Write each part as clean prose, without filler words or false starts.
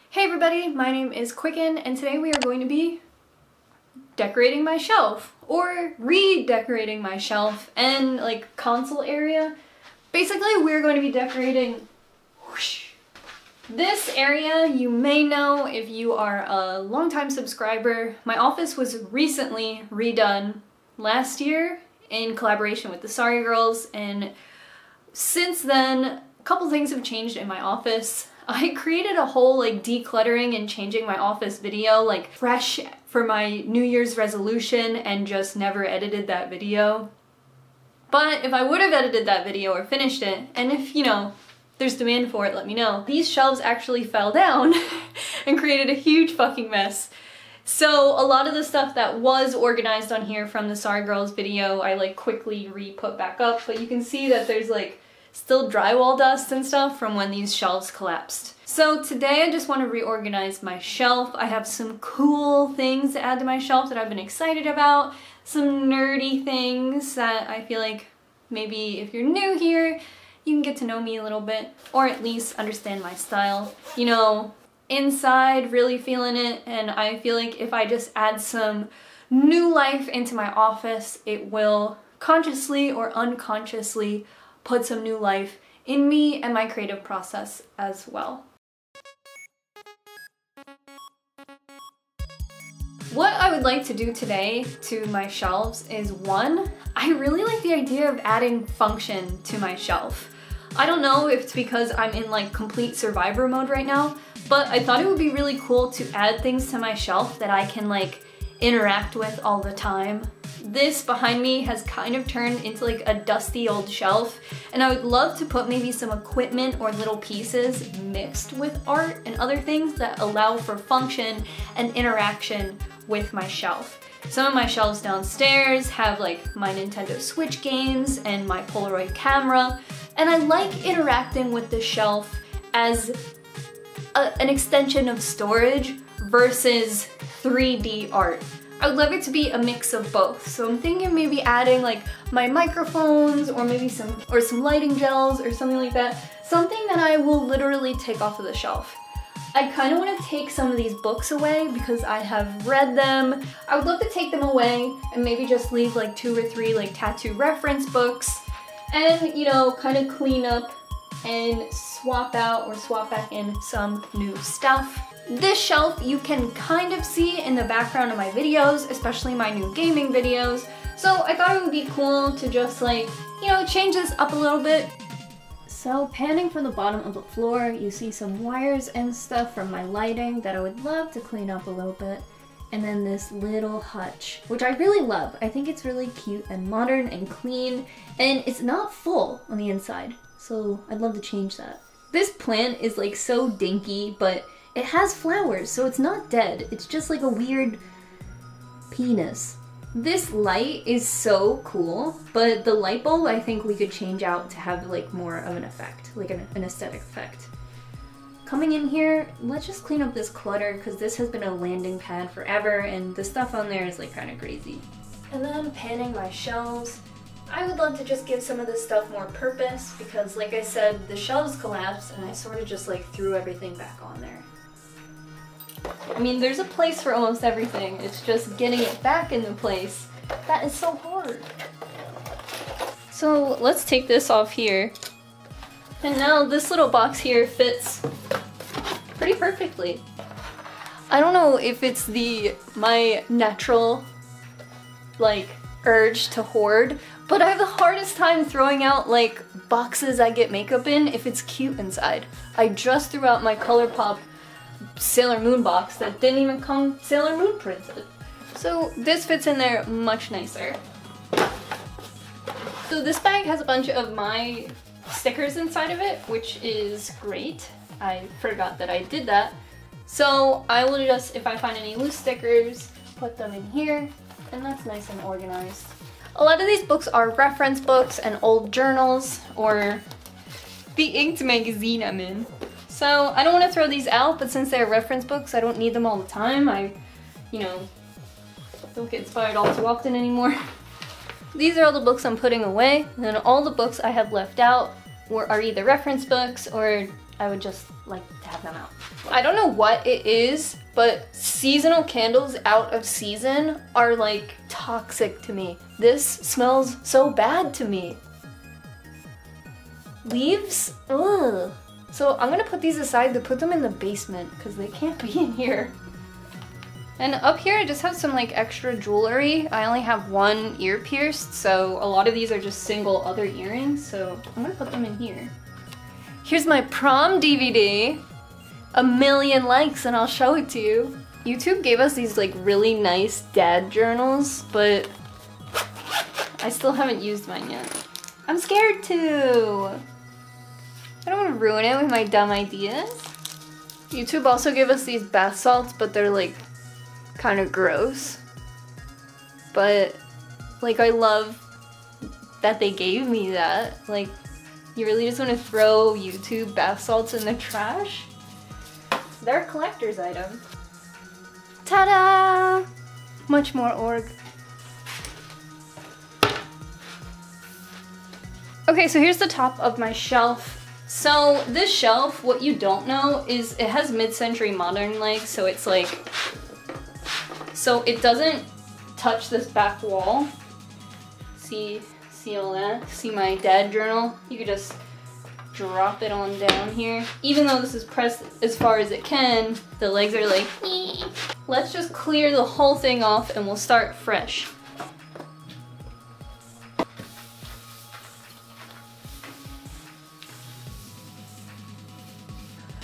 Hey everybody, my name is Quicken and today we are going to be decorating my shelf or redecorating my shelf and like console area. Basically we're going to be decorating this area. You may know if you are a longtime subscriber, my office was recently redone last year in collaboration with the Sorry Girls, and since then a couple things have changed in my office. I created a whole like decluttering and changing my office video, like fresh for my New Year's resolution, and just never edited that video. But if I would have edited that video or finished it, and if, you know, there's demand for it, let me know. These shelves actually fell down and created a huge fucking mess. So a lot of the stuff that was organized on here from the Sorry Girls video, I like quickly re-put back up, but you can see that there's like still drywall dust and stuff from when these shelves collapsed. So today I just want to reorganize my shelf. I have some cool things to add to my shelf that I've been excited about, some nerdy things that I feel like maybe if you're new here, you can get to know me a little bit, or at least understand my style. You know, inside, really feeling it, and I feel like if I just add some new life into my office, it will consciously or unconsciously put some new life in me and my creative process as well. What I would like to do today to my shelves is, one, I really like the idea of adding function to my shelf. I don't know if it's because I'm in like complete survivor mode right now, but I thought it would be really cool to add things to my shelf that I can like interact with all the time. This behind me has kind of turned into like a dusty old shelf, and I would love to put maybe some equipment or little pieces mixed with art and other things that allow for function and interaction with my shelf. Some of my shelves downstairs have like my Nintendo Switch games and my Polaroid camera, and I like interacting with the shelf as an extension of storage versus 3D art. I would love it to be a mix of both. So I'm thinking maybe adding like my microphones or maybe some lighting gels or something like that. Something that I will literally take off of the shelf. I kind of want to take some of these books away because I have read them. I would love to take them away and maybe just leave like 2 or 3 like tattoo reference books, and, you know, kind of clean up and swap out or swap back in some new stuff. This shelf you can kind of see in the background of my videos, especially my new gaming videos. So I thought it would be cool to just like, you know, change this up a little bit. So panning from the bottom of the floor, you see some wires and stuff from my lighting that I would love to clean up a little bit. And then this little hutch, which I really love. I think it's really cute and modern and clean, and it's not full on the inside. So I'd love to change that. This plant is like so dinky, but it has flowers, so it's not dead. It's just like a weird penis. This light is so cool, but the light bulb I think we could change out to have like more of an effect, like an aesthetic effect. Coming in here, let's just clean up this clutter because this has been a landing pad forever and the stuff on there is like kind of crazy. And then panning my shelves. I would love to just give some of this stuff more purpose because, like I said, the shelves collapsed and I sort of just like threw everything back on there. I mean, there's a place for almost everything. It's just getting it back into place that is so hard. So let's take this off here. And now this little box here fits pretty perfectly. I don't know if it's my natural like urge to hoard, but I have the hardest time throwing out like boxes I get makeup in if it's cute inside. I just threw out my ColourPop Sailor Moon box that didn't even come Sailor Moon printed. So this fits in there much nicer. So this bag has a bunch of my stickers inside of it, which is great. I forgot that I did that. So I will just, if I find any loose stickers, put them in here, and that's nice and organized. A lot of these books are reference books and old journals, or the Inked magazine I'm in. So I don't want to throw these out, but since they're reference books, I don't need them all the time. I, you know, don't get inspired all too often anymore. These are all the books I'm putting away, and then all the books I have left out are either reference books or I would just like to have them out. I don't know what it is, but seasonal candles out of season are like toxic to me. This smells so bad to me. Leaves? Ugh. So I'm gonna put these aside to put them in the basement because they can't be in here. And up here I just have some like extra jewelry. I only have one ear pierced, so a lot of these are just single other earrings, so I'm gonna put them in here. Here's my prom DVD. 1,000,000 likes and I'll show it to you. YouTube gave us these like really nice dad journals, but I still haven't used mine yet. I'm scared to. I don't want to ruin it with my dumb ideas. YouTube also gave us these bath salts, but they're like kind of gross. But like I love that they gave me that. Like, you really just want to throw YouTube bath salts in the trash? They're a collector's item. Ta-da! Much more org. Okay, so here's the top of my shelf. So this shelf, what you don't know is it has mid-century modern legs, so it's like, so it doesn't touch this back wall. See all that? See my dad journal? You could just drop it on down here. Even though this is pressed as far as it can, the legs are like, ee. Let's just clear the whole thing off and we'll start fresh.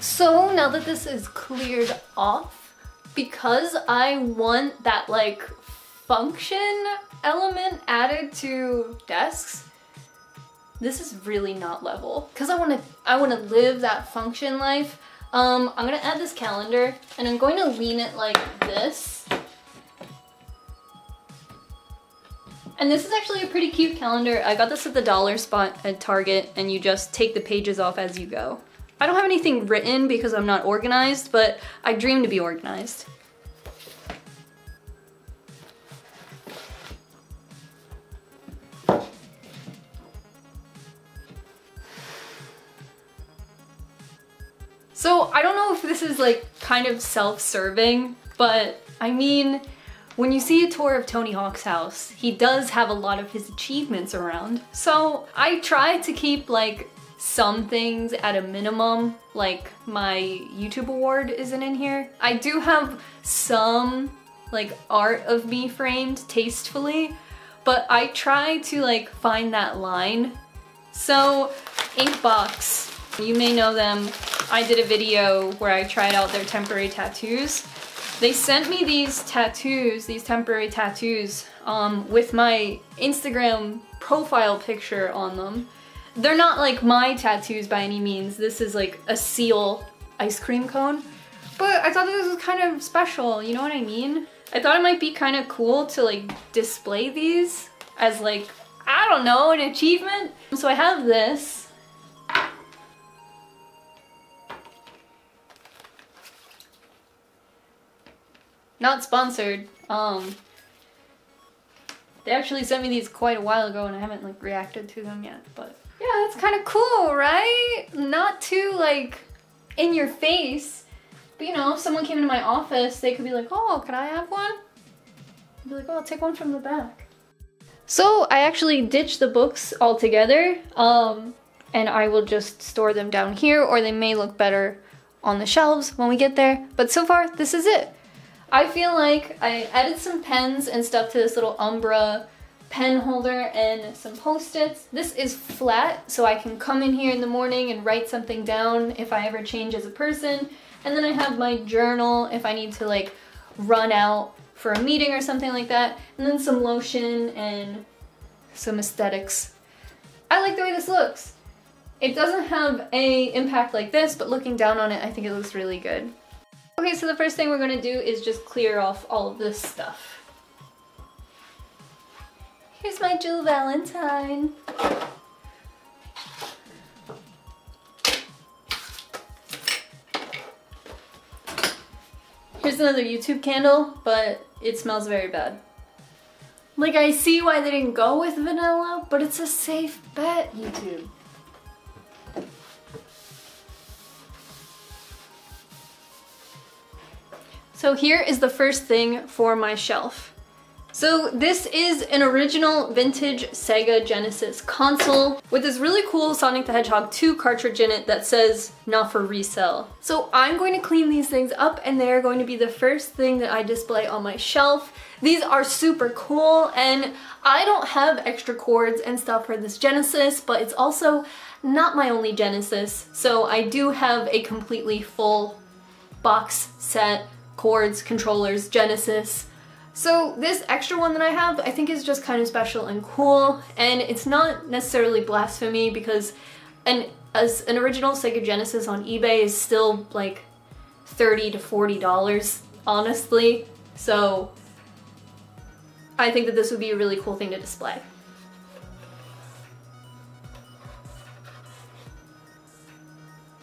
So now that this is cleared off, because I want that like function element added to desks, this is really not level. Because I want to live that function life. I'm gonna add this calendar and I'm going to lean it like this. And this is actually a pretty cute calendar. I got this at the dollar spot at Target, and you just take the pages off as you go. I don't have anything written because I'm not organized, but I dream to be organized. So I don't know if this is like kind of self-serving, but I mean, when you see a tour of Tony Hawk's house, he does have a lot of his achievements around. So I try to keep like some things at a minimum, like my YouTube award isn't in here. I do have some like art of me framed tastefully, but I try to like find that line. So Inkbox, you may know them. I did a video where I tried out their temporary tattoos. They sent me these tattoos, these temporary tattoos, with my Instagram profile picture on them. They're not like my tattoos by any means. This is like a seal ice cream cone. But I thought this was kind of special, you know what I mean? I thought it might be kind of cool to like display these as like, I don't know, an achievement. So I have this. Not sponsored. They actually sent me these quite a while ago and I haven't like reacted to them yet, but yeah, that's kind of cool, right? Not too like in your face, but you know, if someone came into my office, they could be like, oh, can I have one? I'd be like, oh, I'll take one from the back. So I actually ditched the books altogether, and I will just store them down here, or they may look better on the shelves when we get there. But so far, this is it. I feel like I added some pens and stuff to this little Umbra pen holder and some Post-its. This is flat, so I can come in here in the morning and write something down if I ever change as a person. And then I have my journal if I need to like run out for a meeting or something like that. And then some lotion and some aesthetics. I like the way this looks. It doesn't have an impact like this, but looking down on it, I think it looks really good. Okay, so the first thing we're gonna do is just clear off all of this stuff. Here's my Jill Valentine. Here's another YouTube candle, but it smells very bad. Like, I see why they didn't go with vanilla, but it's a safe bet, YouTube. So here is the first thing for my shelf. So this is an original vintage Sega Genesis console with this really cool Sonic the Hedgehog 2 cartridge in it that says not for resale. So I'm going to clean these things up and they're going to be the first thing that I display on my shelf. These are super cool and I don't have extra cords and stuff for this Genesis, but it's also not my only Genesis. So I do have a completely full box set, cords, controllers, Genesis. So this extra one that I have, I think is just kind of special and cool, and it's not necessarily blasphemy because an original Sega Genesis on eBay is still like $30 to $40, honestly. So I think that this would be a really cool thing to display.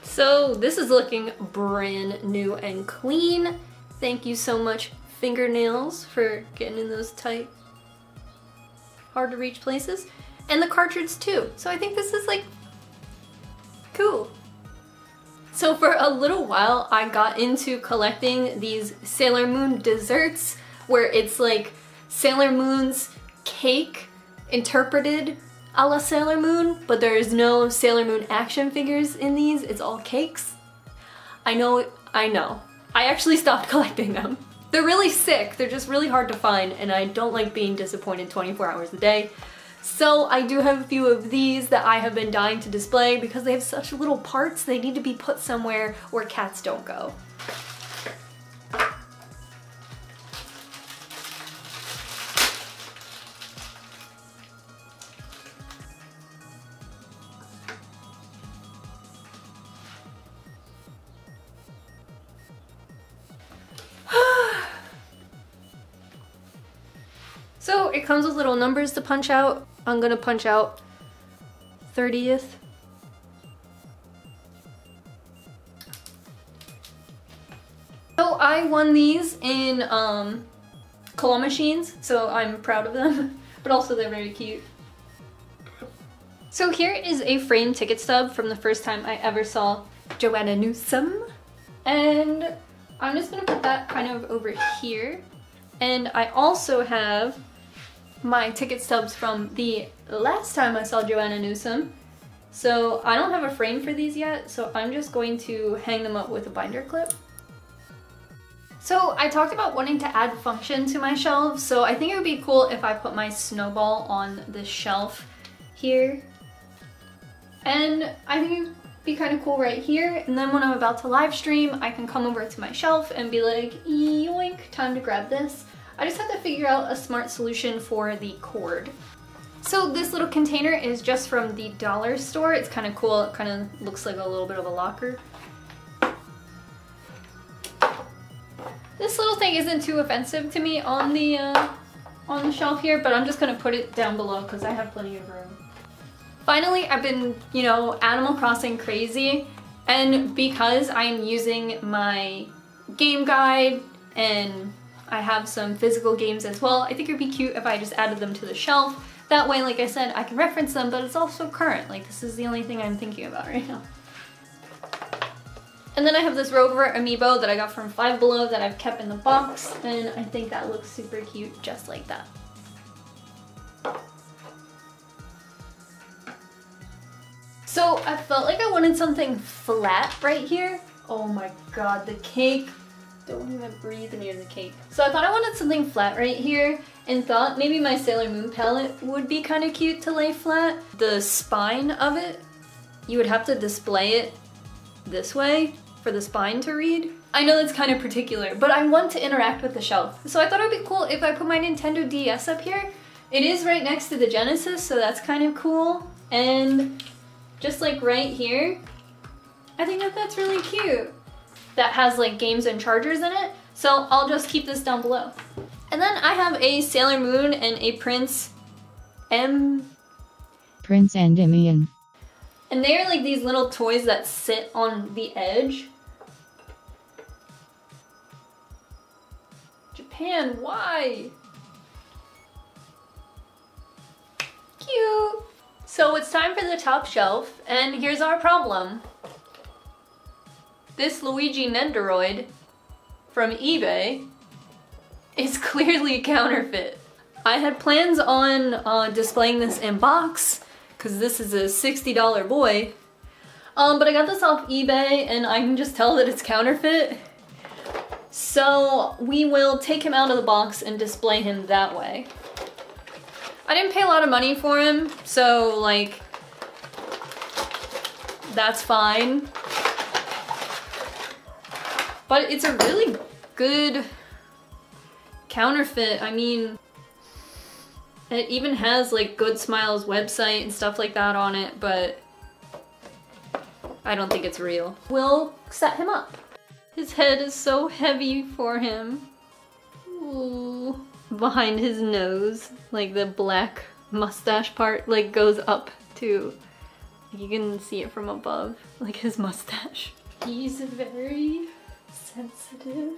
So this is looking brand new and clean. Thank you so much, fingernails, for getting in those tight, hard to reach places. And the cartridge too. So I think this is like cool. So for a little while I got into collecting these Sailor Moon desserts where it's like Sailor Moon's cake interpreted a la Sailor Moon, but there is no Sailor Moon action figures in these, it's all cakes. I know. I actually stopped collecting them. They're really sick, they're just really hard to find, and I don't like being disappointed 24 hours a day. So I do have a few of these that I have been dying to display because they have such little parts, they need to be put somewhere where cats don't go. So it comes with little numbers to punch out. I'm gonna punch out 30th. So I won these in claw machines, so I'm proud of them, but also they're very cute. So here is a framed ticket stub from the first time I ever saw Joanna Newsom. And I'm just gonna put that kind of over here. And I also have my ticket stubs from the last time I saw Joanna Newsom. So I don't have a frame for these yet, so I'm just going to hang them up with a binder clip. So I talked about wanting to add function to my shelves, so I think it would be cool if I put my snowball on this shelf here. And I think it would be kind of cool right here, and then when I'm about to live stream, I can come over to my shelf and be like, yoink, time to grab this. I just have to figure out a smart solution for the cord. So this little container is just from the dollar store. It's kind of cool. It kind of looks like a little bit of a locker. This little thing isn't too offensive to me on the shelf here, but I'm just gonna put it down below because I have plenty of room. Finally, I've been, you know, Animal Crossing crazy, and because I'm using my game guide and I have some physical games as well, I think it'd be cute if I just added them to the shelf. That way, like I said, I can reference them, but it's also current. Like, this is the only thing I'm thinking about right now. And then I have this Rover amiibo that I got from Five Below that I've kept in the box, and I think that looks super cute just like that. So I felt like I wanted something flat right here. Oh my god, the cake. Don't even breathe near the cake. So I thought I wanted something flat right here and thought maybe my Sailor Moon palette would be kind of cute to lay flat. The spine of it, you would have to display it this way for the spine to read. I know that's kind of particular, but I want to interact with the shelf. So I thought it would be cool if I put my Nintendo DS up here. It is right next to the Genesis, so that's kind of cool. And just like right here, I think that that's really cute. That has like games and chargers in it. So I'll just keep this down below. And then I have a Sailor Moon and a Prince Endymion. And they are like these little toys that sit on the edge. Japan, why? Cute. So it's time for the top shelf, and here's our problem. This Luigi Nendoroid from eBay is clearly a counterfeit. I had plans on displaying this in box because this is a $60 boy. But I got this off eBay and I can just tell that it's counterfeit. So we will take him out of the box and display him that way. I didn't pay a lot of money for him, so like, that's fine. But it's a really good counterfeit. I mean, it even has like Good Smile's website and stuff like that on it, but I don't think it's real. We'll set him up. His head is so heavy for him. Ooh. Behind his nose, like the black mustache part like goes up too. You can see it from above, like his mustache. He's very sensitive.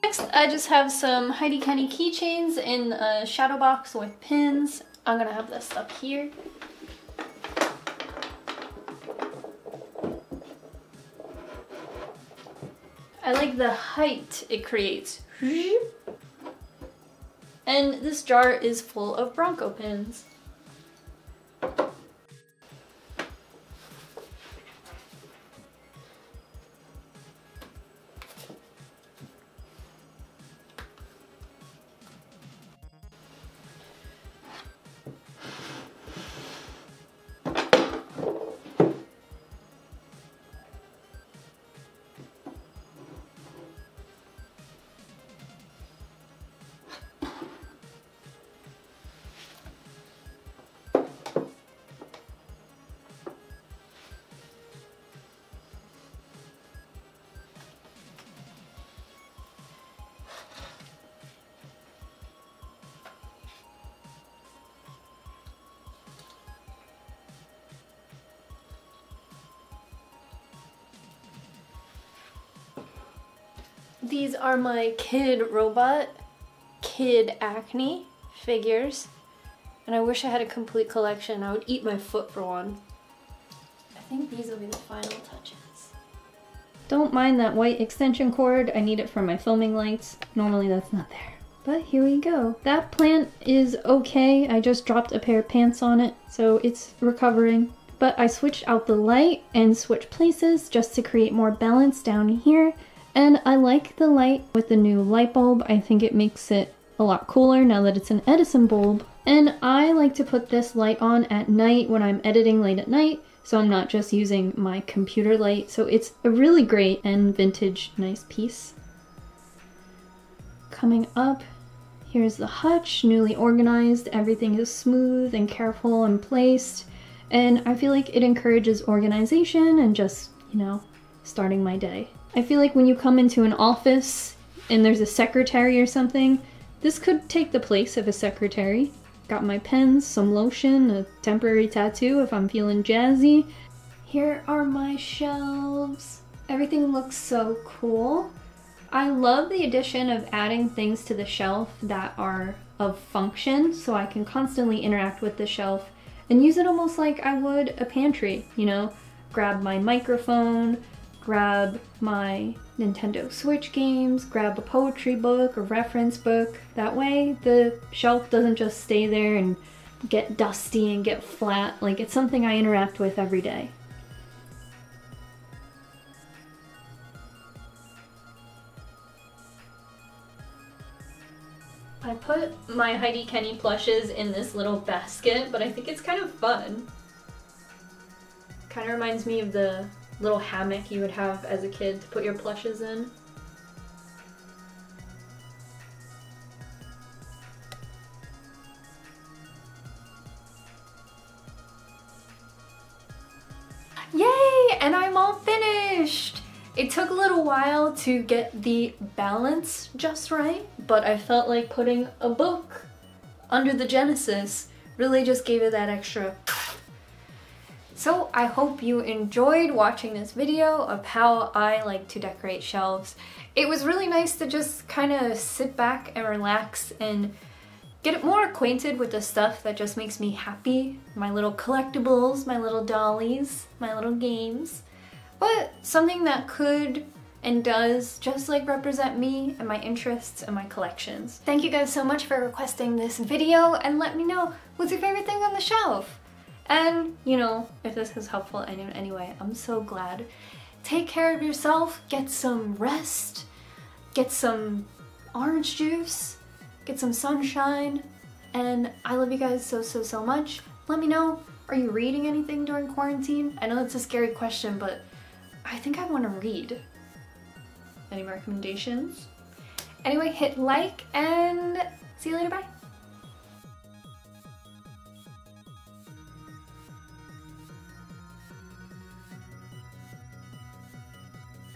Next, I just have some Heidi Kenny keychains in a shadow box with pins. I'm gonna have this stuff here. I like the height it creates. And this jar is full of Bronco pins. These are my Kid Robot, Kid Acne figures, and I wish I had a complete collection. I would eat my foot for one. I think these will be the final touches. Don't mind that white extension cord. I need it for my filming lights. Normally that's not there. But here we go. That plant is okay. I just dropped a pair of pants on it, so it's recovering. But I switched out the light and switched places just to create more balance down here. And I like the light with the new light bulb. I think it makes it a lot cooler now that it's an Edison bulb. And I like to put this light on at night when I'm editing late at night, so I'm not just using my computer light. So it's a really great and vintage nice piece. Coming up, here's the hutch, newly organized. Everything is smooth and careful and placed. And I feel like it encourages organization and just, you know, starting my day. I feel like when you come into an office and there's a secretary or something, this could take the place of a secretary. Got my pens, some lotion, a temporary tattoo if I'm feeling jazzy. Here are my shelves. Everything looks so cool. I love the addition of adding things to the shelf that are of function, so I can constantly interact with the shelf and use it almost like I would a pantry, you know? Grab my microphone, grab my Nintendo Switch games, grab a poetry book, a reference book. That way the shelf doesn't just stay there and get dusty and get flat. Like, it's something I interact with every day. I put my Heidi Kenny plushes in this little basket, but I think it's kind of fun. Kind of reminds me of the little hammock you would have as a kid to put your plushes in. Yay! And I'm all finished! It took a little while to get the balance just right, but I felt like putting a book under the Genesis really just gave it that extra. So I hope you enjoyed watching this video of how I like to decorate shelves. It was really nice to just kind of sit back and relax and get more acquainted with the stuff that just makes me happy. My little collectibles, my little dollies, my little games. But something that could and does just like represent me and my interests and my collections. Thank you guys so much for requesting this video, and let me know what's your favorite thing on the shelf. And, you know, if this is helpful in any way, I'm so glad. Take care of yourself, get some rest, get some orange juice, get some sunshine, and I love you guys so much. Let me know, are you reading anything during quarantine? I know it's a scary question, but I think I want to read. Any recommendations? Anyway, hit like and see you later, bye!